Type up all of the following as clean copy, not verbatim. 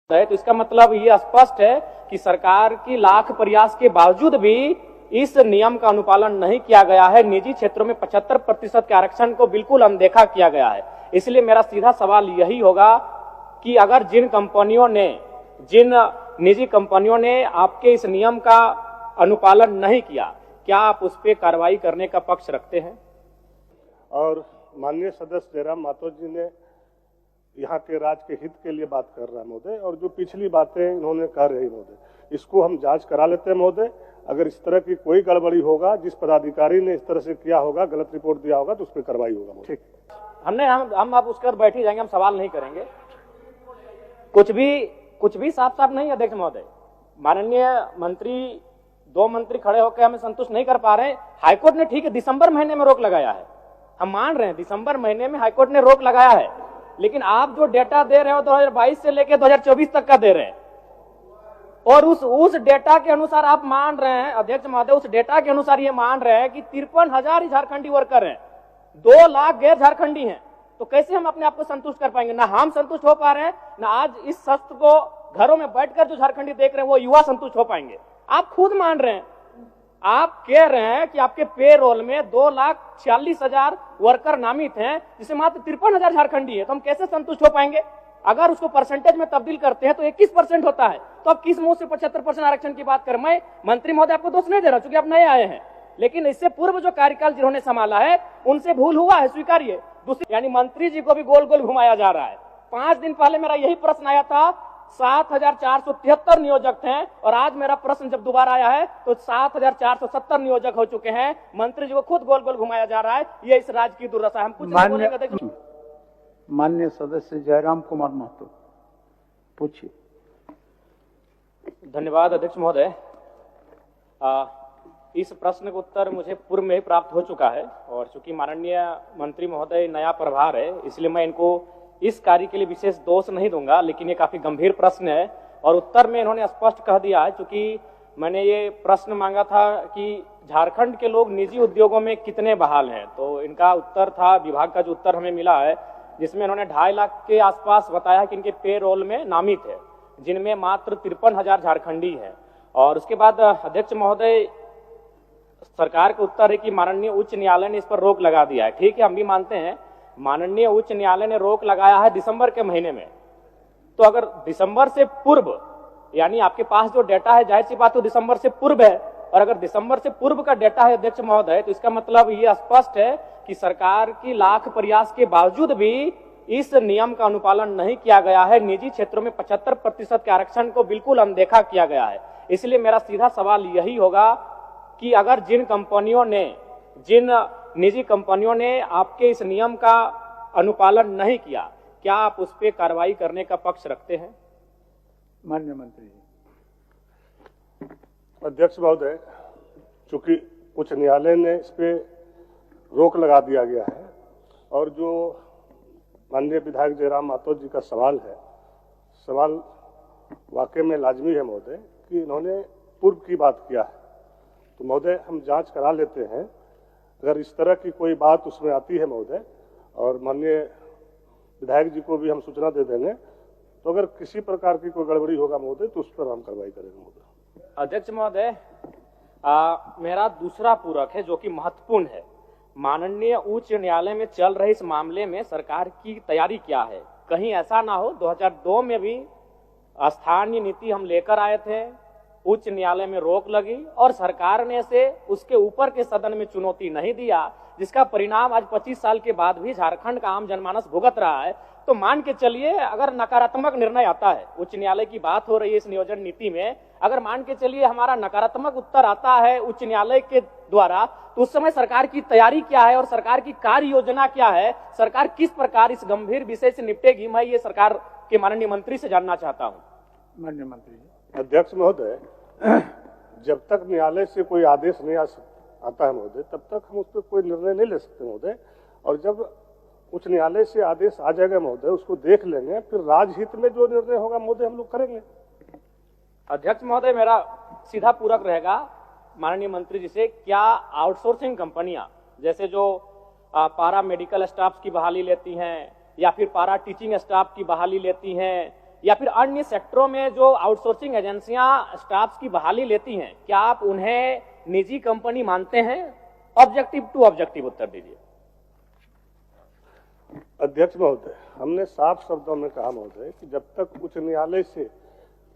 है तो इसका मतलब ये स्पष्ट है कि सरकार की लाख प्रयास के बावजूद भी इस नियम का अनुपालन नहीं किया गया है। निजी क्षेत्रों में 75% के आरक्षण को बिल्कुल अनदेखा किया गया है। इसलिए मेरा सीधा सवाल यही होगा कि अगर जिन निजी कंपनियों ने आपके इस नियम का अनुपालन नहीं किया, क्या आप उस पर कार्रवाई करने का पक्ष रखते हैं? और माननीय सदस्य जयराम मातो जी ने यहाँ के राज्य के हित के लिए बात कर रहा है महोदय, और जो पिछली बातें इन्होंने कह रही महोदय, इसको हम जांच करा लेते हैं महोदय। अगर इस तरह की कोई गड़बड़ी होगा, जिस पदाधिकारी ने इस तरह से किया होगा, गलत रिपोर्ट दिया होगा, तो उस पर कार्रवाई होगा। ठीक, हम आप उसकर बैठ ही जाएंगे, हम सवाल नहीं करेंगे। कुछ भी साफ साफ नहीं अध्यक्ष महोदय। माननीय मंत्री, 2 मंत्री खड़े होकर हमें संतुष्ट नहीं कर पा रहे। हाईकोर्ट ने ठीक है दिसंबर महीने में रोक लगाया है, हम मान रहे हैं दिसंबर महीने में हाईकोर्ट ने रोक लगाया है, लेकिन आप जो डेटा दे रहे हो 2022 से लेकर 2024 तक का दे रहे हैं, और उस डेटा के अनुसार आप मान रहे हैं अध्यक्ष महोदय, उस डेटा के अनुसार ये मान रहे हैं कि 53,000 ही झारखंडी वर्कर हैं, 2 लाख गैर झारखंडी हैं। तो कैसे हम अपने आप को संतुष्ट कर पाएंगे? ना हम संतुष्ट हो पा रहे हैं, ना आज इस शस्त्र को घरों में बैठकर जो झारखंडी देख रहे हैं वो युवा संतुष्ट हो पाएंगे। आप खुद मान रहे हैं, आप कह रहे हैं कि आपके पेरोल में 2,46,000 वर्कर नामित हैं, जिसे मात्र 53,000 झारखंडी है। तो हम कैसे संतुष्ट हो पाएंगे? अगर उसको परसेंटेज में तब्दील करते हैं तो 21% होता है। तो अब किस मुंह से 75% आरक्षण की बात करें? मैं मंत्री महोदय आपको दोष नहीं दे रहा, क्योंकि आप नए आए हैं, लेकिन इससे पूर्व जो कार्यकाल जिन्होंने संभाला है उनसे भूल हुआ है, स्वीकारिए। दूसरी यानी मंत्री जी को भी गोल गोल घुमाया जा रहा है। 5 दिन पहले मेरा यही प्रश्न आया था, 7,473 नियोजक थे, और आज मेरा प्रश्न जब दोबारा आया है तो 7,470 नियोजक हो चुके हैं। मंत्री जी को खुद गोल गोल घुमाया जा रहा है। ये इस राज्य की दुर्दशा है। हम कुछ नहीं बोलेंगे। माननीय सदस्य जयराम कुमार महतो, पूछिए। धन्यवाद अध्यक्ष महोदय। इस प्रश्न का उत्तर मुझे पूर्व में ही प्राप्त हो चुका है, और चूंकि माननीय मंत्री महोदय नया प्रभार है, इसलिए मैं इनको इस कार्य के लिए विशेष दोष नहीं दूंगा, लेकिन ये काफी गंभीर प्रश्न है और उत्तर में इन्होंने स्पष्ट कह दिया है। चूंकि मैंने ये प्रश्न मांगा था कि झारखंड के लोग निजी उद्योगों में कितने बहाल हैं, तो इनका उत्तर था, विभाग का जो उत्तर हमें मिला है, जिसमें इन्होंने 2.5 लाख के आसपास बताया कि इनके पेरोल में नामित है, जिनमें मात्र 53,000 झारखंडी है। और उसके बाद अध्यक्ष महोदय, सरकार का उत्तर है कि माननीय उच्च न्यायालय ने इस पर रोक लगा दिया है। ठीक है, हम भी मानते हैं माननीय उच्च न्यायालय ने रोक लगाया है दिसंबर के महीने में। तो अगर दिसंबर से पूर्व, यानी आपके पास जो डेटा है, जाहिर सी बात तो दिसंबर से पूर्व है, और अगर दिसंबर से पूर्व का डेटा है अध्यक्ष महोदय, तो इसका मतलब ये स्पष्ट है कि सरकार की लाख प्रयास के बावजूद भी इस नियम का अनुपालन नहीं किया गया है। निजी क्षेत्रों में 75% के आरक्षण को बिल्कुल अनदेखा किया गया है। इसलिए मेरा सीधा सवाल यही होगा कि अगर जिन निजी कंपनियों ने आपके इस नियम का अनुपालन नहीं किया, क्या आप उस पर कार्रवाई करने का पक्ष रखते हैं? माननीय मंत्री जी। अध्यक्ष महोदय, चूंकि उच्च न्यायालय ने इस पे रोक लगा दिया गया है, और जो माननीय विधायक जयराम मातो जी का सवाल है, सवाल वाकई में लाजमी है महोदय कि इन्होंने पूर्व की बात किया है। तो महोदय हम जांच करा लेते हैं, अगर इस तरह की कोई बात उसमें आती है महोदय, और माननीय विधायक जी को भी हम सूचना दे देंगे, तो अगर किसी प्रकार की कोई गड़बड़ी होगा महोदय तो उस पर हम कार्रवाई करेंगे महोदय। अध्यक्ष महोदय, मेरा दूसरा पूरक है जो कि महत्वपूर्ण है। माननीय उच्च न्यायालय में चल रहे इस मामले में सरकार की तैयारी क्या है? कहीं ऐसा ना हो, 2002 में भी स्थानीय नीति हम लेकर आए थे, उच्च न्यायालय में रोक लगी और सरकार ने से उसके ऊपर के सदन में चुनौती नहीं दिया, जिसका परिणाम आज 25 साल के बाद भी झारखंड का आम जनमानस भुगत रहा है। तो मान के चलिए अगर नकारात्मक निर्णय आता है, उच्च न्यायालय की बात हो रही है इस नियोजन नीति में, अगर मान के चलिए हमारा नकारात्मक उत्तर आता है उच्च न्यायालय के द्वारा, तो उस समय सरकार की तैयारी क्या है और सरकार की कार्य योजना क्या है? सरकार किस प्रकार इस गंभीर विषय से निपटेगी? मैं ये सरकार के माननीय मंत्री से जानना चाहता हूँ। माननीय मंत्री जी। अध्यक्ष महोदय, जब तक न्यायालय से कोई आदेश नहीं आता है महोदय, तब तक हम उस पर कोई निर्णय नहीं ले सकते महोदय। और जब उच्च न्यायालय से आदेश आ जाएगा महोदय, उसको देख लेंगे, फिर राजहित में जो निर्णय होगा महोदय हम लोग करेंगे। अध्यक्ष महोदय, मेरा सीधा पूरक रहेगा माननीय मंत्री जी से, क्या आउटसोर्सिंग कंपनियां जैसे जो पारा मेडिकल स्टाफ की बहाली लेती हैं या फिर पारा टीचिंग स्टाफ की बहाली लेती हैं या फिर अन्य सेक्टरों में जो आउटसोर्सिंग एजेंसियां स्टाफ की बहाली लेती हैं, क्या आप उन्हें निजी कंपनी मानते हैं? ऑब्जेक्टिव टू ऑब्जेक्टिव उत्तर दीजिए। अध्यक्ष महोदय, हमने साफ शब्दों में कहा महोदय कि जब तक उच्च न्यायालय से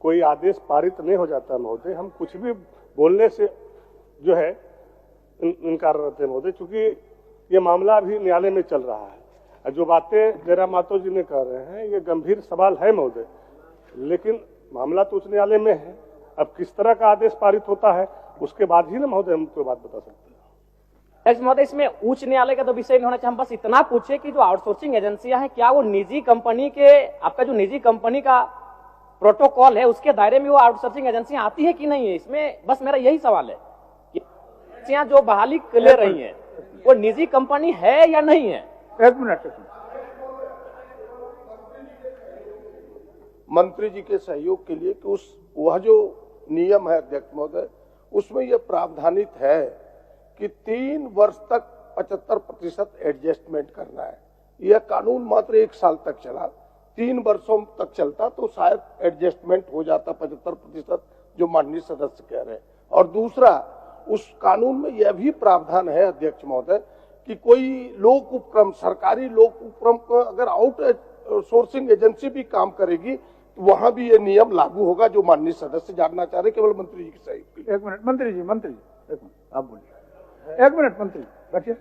कोई आदेश पारित नहीं हो जाता महोदय, हम कुछ भी बोलने से जो है इनकार रहते हैं महोदय, क्योंकि ये मामला अभी न्यायालय में चल रहा है। जो बातें जयराम मातो जी ने कह रहे हैं, ये गंभीर सवाल है महोदय, लेकिन मामला तो उच्च न्यायालय में है। अब किस तरह का आदेश पारित होता है उसके बाद ही ना महोदय हम कोई बात बता सकते हैं। महोदय, इसमें उच्च न्यायालय का तो विषय नहीं होना चाहिए। हम बस इतना पूछे कि जो आउटसोर्सिंग एजेंसियां हैं, क्या वो निजी कंपनी के, आपका जो निजी कंपनी का प्रोटोकॉल है उसके दायरे में वो आउटसोर्सिंग एजेंसियां आती है कि नहीं है? इसमें बस मेरा यही सवाल है कि एजेंसियां जो बहाली ले रही हैं वो निजी कंपनी है या नहीं है? एक मिनट। मंत्री जी के सहयोग के लिए कि वह जो नियम है अध्यक्ष महोदय, उसमें यह प्रावधानित है कि 3 वर्ष तक 75% एडजस्टमेंट करना है। यह कानून मात्र 1 साल तक चला, 3 वर्षों तक चलता तो शायद एडजस्टमेंट हो जाता 75%, जो माननीय सदस्य कह रहे हैं। और दूसरा, उस कानून में यह भी प्रावधान है अध्यक्ष महोदय कि कोई लोक उपक्रम, सरकारी लोक उपक्रम को अगर आउटसोर्सिंग एजेंसी भी काम करेगी तो वहां भी ये नियम लागू होगा, जो माननीय सदस्य जानना चाह रहे, केवल मंत्री जी के सहयोग के लिए। एक मिनट मंत्री जी, एक मिनट आप बोलिए। एक मिनट मंत्री बैठिए,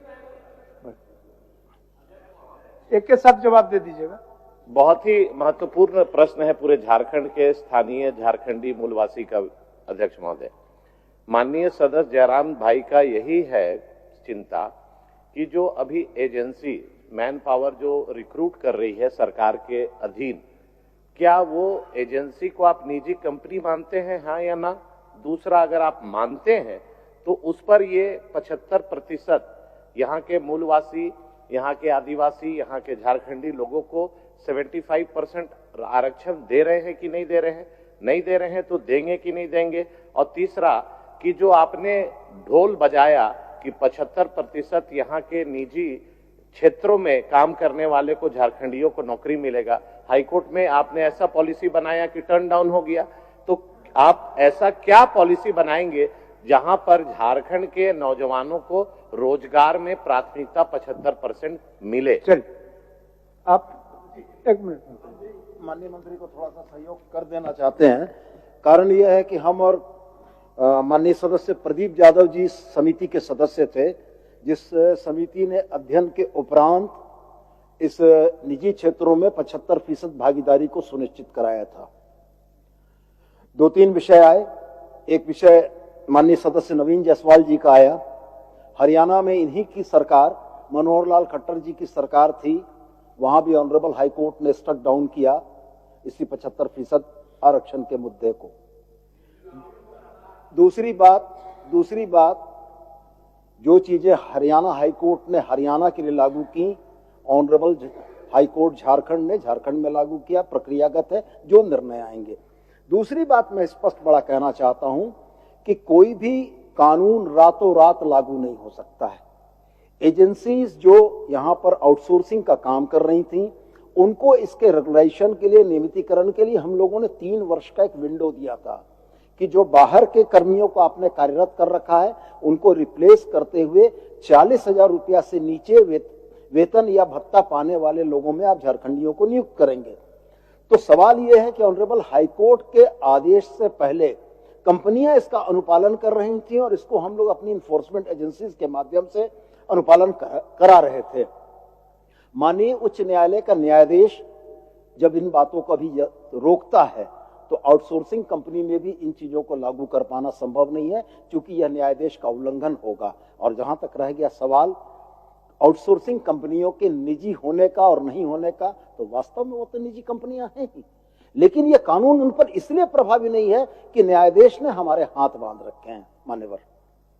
एक के साथ जवाब दे दीजिएगा। बहुत ही महत्वपूर्ण प्रश्न है पूरे झारखंड के स्थानीय झारखंडी मूलवासी का अध्यक्ष महोदय। माननीय सदस्य जयराम भाई का यही है चिंता कि जो अभी एजेंसी मैन पावर जो रिक्रूट कर रही है सरकार के अधीन, क्या वो एजेंसी को आप निजी कंपनी मानते हैं, हाँ या ना? दूसरा, अगर आप मानते हैं तो उस पर ये 75% यहाँ के मूलवासी, यहाँ के आदिवासी, यहाँ के झारखंडी लोगों को 75% आरक्षण दे रहे हैं कि नहीं दे रहे हैं? नहीं दे रहे हैं तो देंगे कि नहीं देंगे? और तीसरा कि जो आपने ढोल बजाया कि 75% यहाँ के निजी क्षेत्रों में काम करने वाले को, झारखंडियों को नौकरी मिलेगा, हाईकोर्ट में आपने ऐसा पॉलिसी बनाया कि टर्न डाउन हो गया, तो आप ऐसा क्या पॉलिसी बनाएंगे जहां पर झारखंड के नौजवानों को रोजगार में प्राथमिकता 75% मिले? चलिए आप एक मिनट। माननीय मंत्री को थोड़ा सा सहयोग कर देना चाहते हैं। कारण यह है कि हम और माननीय सदस्य प्रदीप यादव जी समिति के सदस्य थे, जिस समिति ने अध्ययन के उपरांत इस निजी क्षेत्रों में 75% भागीदारी को सुनिश्चित कराया था। 2-3 विषय आए। एक विषय माननीय सदस्य नवीन जायसवाल जी का आया। हरियाणा में इन्हीं की सरकार, मनोहर लाल खट्टर जी की सरकार थी, वहां भी ऑनरेबल हाई कोर्ट ने स्ट्रक डाउन किया इसी 75% आरक्षण के मुद्दे को। दूसरी बात जो चीजें हरियाणा हाई कोर्ट ने हरियाणा के लिए लागू की, ऑनरेबल हाई कोर्ट झारखंड ने झारखंड में लागू किया, प्रक्रियागत है, जो निर्णय आएंगे। दूसरी बात मैं स्पष्ट बड़ा कहना चाहता हूं कि कोई भी कानून रातों रात लागू नहीं हो सकता है। एजेंसीज जो यहां पर आउटसोर्सिंग का काम कर रही थी, उनको इसके रेगुलेशन के लिए, नियमितीकरण के लिए हम लोगों ने 3 वर्ष का एक विंडो दिया था कि जो बाहर के कर्मियों को आपने कार्यरत कर रखा है, उनको रिप्लेस करते हुए 40,000 रुपया से नीचे वेतन या भत्ता पाने वाले लोगों में आप झारखंडियों को नियुक्त करेंगे। तो सवाल यह है कि ऑनरेबल हाईकोर्ट के आदेश से पहले कंपनियां इसका अनुपालन कर रही थी और इसको हम लोग अपनी इन्फोर्समेंट एजेंसीज के माध्यम से अनुपालन करा रहे थे। माननीय उच्च न्यायालय का न्यायाधीश जब इन बातों को अभी रोकता है तो आउटसोर्सिंग कंपनी में भी इन चीजों को लागू कर पाना संभव नहीं है, क्योंकि यह न्यायाधीश का उल्लंघन होगा। और जहां तक रह गया सवाल आउटसोर्सिंग कंपनियों के निजी होने का और नहीं होने का, तो वास्तव में वो तो निजी कंपनियां हैं ही, लेकिन यह कानून उन पर इसलिए प्रभावी नहीं है कि न्यायाधीश ने हमारे हाथ बांध रखे हैं। मान्यवर।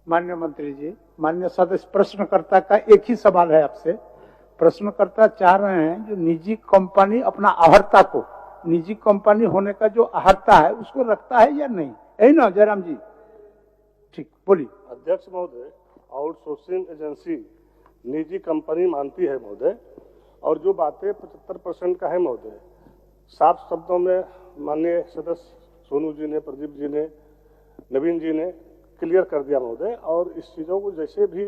माननीय मंत्री जी, माननीय सदस्य प्रश्नकर्ता का एक ही सवाल है आपसे। प्रश्नकर्ता चाह रहे हैं जो निजी कंपनी अपना आहर्ता को, निजी कंपनी होने का जो आहर्ता है उसको रखता है या नहीं, यही ना जयराम जी? ठीक, बोलिए। अध्यक्ष महोदय, आउटसोर्सिंग एजेंसी निजी कंपनी मानती है महोदय, और जो बातें 75% का है महोदय, साफ शब्दों में माननीय सदस्य सोनू जी ने, प्रदीप जी ने, नवीन जी ने क्लियर कर दिया महोदय। और इस चीजों को जैसे भी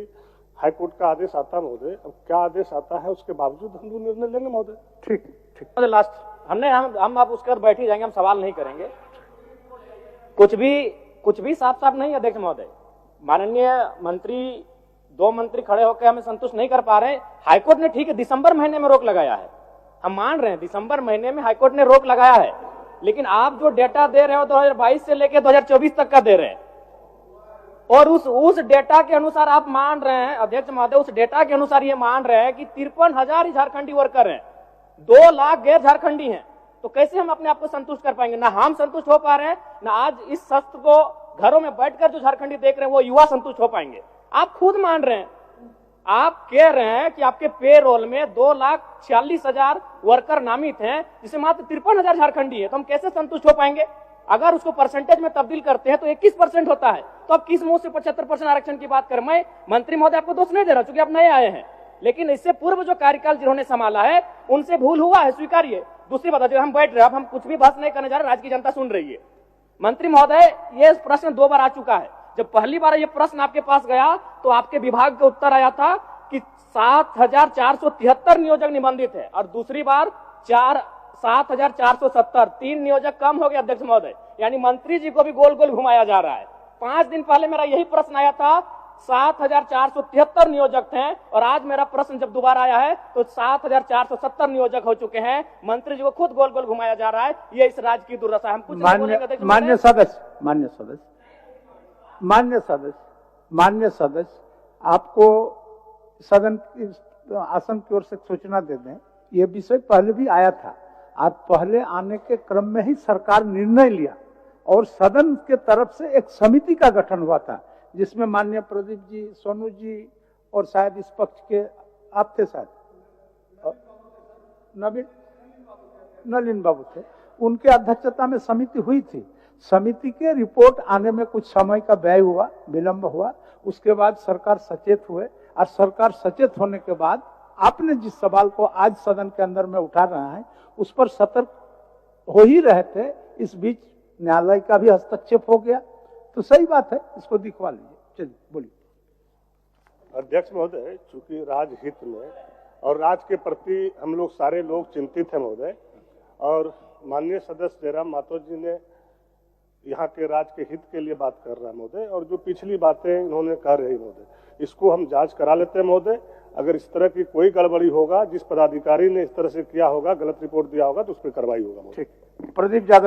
हाईकोर्ट का आदेश आता है महोदय, अब क्या आदेश आता है उसके बावजूद हम लोग निर्णय लेंगे महोदय। ठीक ठीक। लास्ट हम आप उसके बाद बैठ ही जाएंगे, हम सवाल नहीं करेंगे। कुछ भी साफ साफ नहीं अध्यक्ष महोदय। माननीय मंत्री, 2 मंत्री खड़े होकर हमें संतुष्ट नहीं कर पा रहे। हाईकोर्ट ने ठीक है दिसंबर महीने में रोक लगाया है, हम मान रहे हैं दिसंबर महीने में हाईकोर्ट ने रोक लगाया है, लेकिन आप जो डेटा दे रहे हो 2022 से लेकर 2024 तक का दे रहे हैं, और उस डेटा के अनुसार आप मान रहे हैं अध्यक्ष महोदय, उस डेटा के अनुसार ये मान रहे हैं कि 53,000 ही झारखंडी वर्कर हैं, 2 लाख गैर झारखंडी हैं। तो कैसे हम अपने आप को संतुष्ट कर पाएंगे? ना हम संतुष्ट हो पा रहे हैं, ना आज इस सत्र को घरों में बैठकर जो झारखंडी देख रहे हैं वो युवा संतुष्ट हो पाएंगे। आप खुद मान रहे हैं, आप कह रहे हैं कि आपके पेरोल में 2,46,000 वर्कर नामित हैं, जिसे मात्र 53,000 झारखंडी है। तो हम कैसे संतुष्ट हो पाएंगे? अगर उसको परसेंटेज में तब्दील करते हैं तो 21% होता है। तो अब किस मुंह से 75% आरक्षण की बात करें? मैं मंत्री महोदय आपको दोष नहीं दे रहा, क्योंकि आप नए आए हैं, लेकिन इससे पूर्व जो कार्यकाल जिन्होंने संभाला है उनसे भूल हुआ है, स्वीकारिए। दूसरी बात, जो हम बैठ रहे हैं, अब हम कुछ भी बहस नहीं करने जा रहे, राज्य की जनता सुन रही है। मंत्री महोदय, ये प्रश्न 2 बार आ चुका है। जब पहली बार ये प्रश्न आपके पास गया तो आपके विभाग का उत्तर आया था कि 7,473 नियोजक निबंधित है, और दूसरी बार 7,470, 3 नियोजक कम हो गए अध्यक्ष महोदय। यानी मंत्री जी को भी गोल गोल घुमाया जा रहा है। 5 दिन पहले मेरा यही प्रश्न आया था, 7,473 नियोजक थे, और आज मेरा प्रश्न जब दोबारा आया है तो 7,470 नियोजक हो चुके हैं। मंत्री जी को खुद गोल गोल घुमाया जा रहा है। ये इस राज्य की दुर्दशा है। हम कुछ नहीं बोलेंगे अध्यक्ष महोदय। मान्य सदस्य, आपको सदन की आसन की ओर से सूचना दे दें, ये विषय पहले भी आया था। आज पहले आने के क्रम में ही सरकार निर्णय लिया और सदन के तरफ से एक समिति का गठन हुआ था, जिसमें माननीय प्रदीप जी, सोनू जी और शायद इस पक्ष के आप थे, शायद नलिन बाबू थे, उनके अध्यक्षता में समिति हुई थी। समिति के रिपोर्ट आने में कुछ समय का व्यय हुआ, विलंब हुआ। उसके बाद सरकार सचेत हुए, और सरकार सचेत होने के बाद आपने जिस सवाल को आज सदन के अंदर में उठा रहा है उस पर सतर्क हो ही रहे थे। इस बीच न्यायालय का भी हस्तक्षेप हो गया, तो सही बात है, इसको दिखवा लीजिए। चलिए बोलिए। अध्यक्ष महोदय, चूंकि राजहित में और राज्य के प्रति हम लोग सारे लोग चिंतित हैं महोदय, और माननीय सदस्य जयराम मातो जी ने यहाँ के राज्य के हित के लिए बात कर रहा है महोदय, और जो पिछली बातें इन्होंने कह रही महोदय, इसको हम जांच करा लेते हैं महोदय। अगर इस तरह की कोई गड़बड़ी होगा, जिस पदाधिकारी ने इस तरह से किया होगा, गलत रिपोर्ट दिया होगा, तो उस पर कार्रवाई होगा। ठीक, प्रदीप यादव।